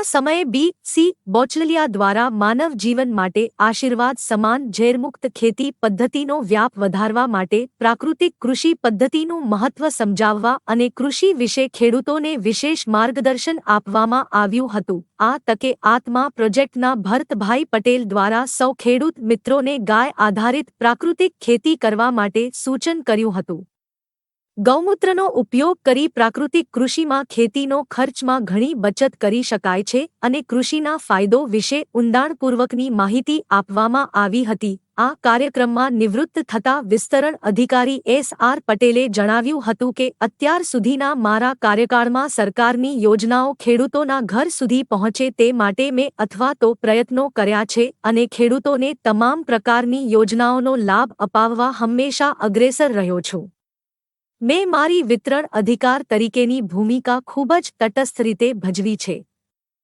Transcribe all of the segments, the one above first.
સમયે બી.સી. બોચલિયા દ્વારા માનવ જીવન માટે આશીર્વાદ સમાન ઝેરમુક્ત ખેતી પદ્ધતિનો વ્યાપ વધારવા માટે પ્રાકૃતિક કૃષિ પદ્ધતિનું મહત્વ સમજાવવા અને કૃષિ વિશે ખેડૂતોને વિશેષ માર્ગદર્શન આપવામાં આવ્યું હતું। આ તકે આત્મા પ્રોજેક્ટના ભરતભાઈ પટેલ દ્વારા સૌ ખેડૂત મિત્રોને ગાય આધારિત પ્રાકૃતિક ખેતી કરવા માટે સૂચન કર્યું હતું। ગૌમૂત્રનો ઉપયોગ કરી પ્રાકૃતિક કૃષિમાં ખેતીનો ખર્ચમાં ઘણી બચત કરી શકાય છે અને કૃષિના ફાયદો વિશે ઊંડાણપૂર્વકની માહિતી આપવામાં આવી હતી। આ કાર્યક્રમમાં નિવૃત્ત થતા વિસ્તરણ અધિકારી એસ.આર. પટેલે જણાવ્યું હતું કે અત્યાર સુધીના મારા કાર્યકાળમાં સરકારની યોજનાઓ ખેડૂતોના ઘર સુધી પહોંચે તે માટે મેં અથવા તો પ્રયત્નો કર્યા છે અને ખેડૂતોને તમામ પ્રકારની યોજનાઓનો લાભ અપાવવા હંમેશા અગ્રેસર રહ્યો છું। મેં મારી વિતરણ અધિકાર તરીકેની ભૂમિકા ખૂબ જ તટસ્થ રીતે ભજવી છે।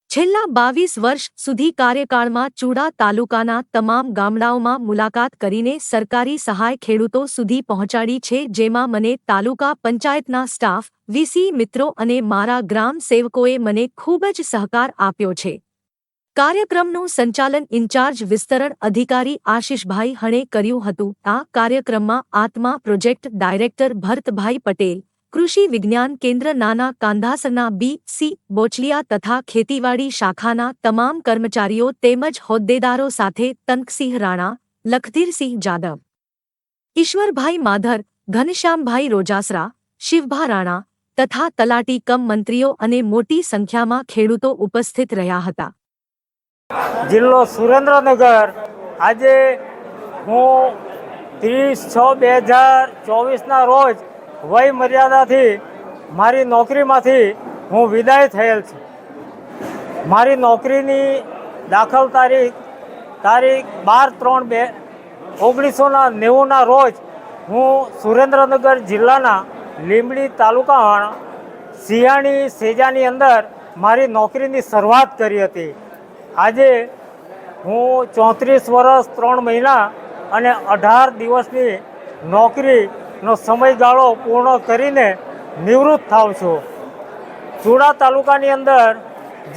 છેલ્લા 22 વર્ષ સુધી કાર્યકાળમાં ચૂડા તાલુકાના તમામ ગામડાઓમાં મુલાકાત કરીને સરકારી સહાય ખેડૂતો સુધી પહોંચાડી છે, જેમાં મને તાલુકા પંચાયતના સ્ટાફ, વીસી મિત્રો અને મારા ગ્રામ સેવકોએ મને ખૂબ જ સહકાર આપ્યો છે। કાર્યક્રમનું સંચાલન ઇન્ચાર્જ વિસ્તરણ અધિકારી આશિષભાઈ હણે કર્યું હતું। આ કાર્યક્રમમાં આત્મા પ્રોજેક્ટ ડાયરેક્ટર ભરતભાઈ પટેલ, કૃષિ વિજ્ઞાન કેન્દ્ર નાના કાંધાસરના બી.સી. બોચલિયા તથા ખેતીવાડી શાખાના તમામ કર્મચારીઓ તેમજ હોદ્દેદારો સાથે તનકસિંહ રાણા, લખધીરસિંહ જાદવ, ઈશ્વરભાઈ માધર, ઘનશ્યામભાઈ રોજાસરા, શિવભા રાણા તથા તલાટી કમ મંત્રીઓ અને મોટી સંખ્યામાં ખેડૂતો ઉપસ્થિત રહ્યા હતા। જિલ્લો સુરેન્દ્રનગર। આજે હું 30/6/2024ના રોજ વય મર્યાદાથી મારી નોકરીમાંથી હું વિદાય થયેલ છું। મારી નોકરીની દાખલ તારીખ 12/3/1990ના રોજ હું સુરેન્દ્રનગર જિલ્લાના લીંબડી તાલુકાના સિયાણી સેજાની અંદર મારી નોકરીની શરૂઆત કરી હતી। આજે હું 34 વર્ષ 3 મહિના અને 18 દિવસની નોકરીનો સમયગાળો પૂર્ણ કરીને નિવૃત્ત થાઉં છું। ચૂડા તાલુકાની અંદર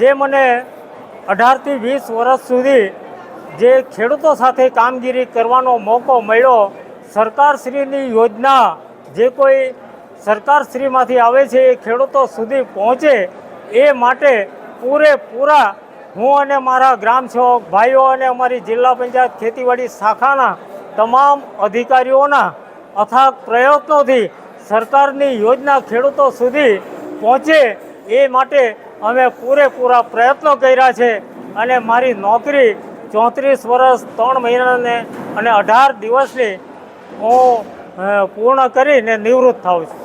જે મને 18થી 20 વર્ષ સુધી જે ખેડૂતો સાથે કામગીરી કરવાનો મોકો મળ્યો, સરકારશ્રીની યોજના જે કોઈ સરકારશ્રીમાંથી આવે છે એ ખેડૂતો સુધી પહોંચે એ માટે પૂરેપૂરા હું અને મારા ગ્રામ સેવક ભાઈઓ અને અમારી જિલ્લા પંચાયત ખેતીવાડી શાખાના તમામ અધિકારીઓના અથાગ પ્રયત્નોથી સરકારની યોજના ખેડૂતો સુધી પહોંચે એ માટે અમે પૂરેપૂરા પ્રયત્નો કર્યા છે અને મારી નોકરી 34 વર્ષ 3 મહિનાને અને 18 દિવસની હું પૂર્ણ કરીને નિવૃત્ત થાઉં છું।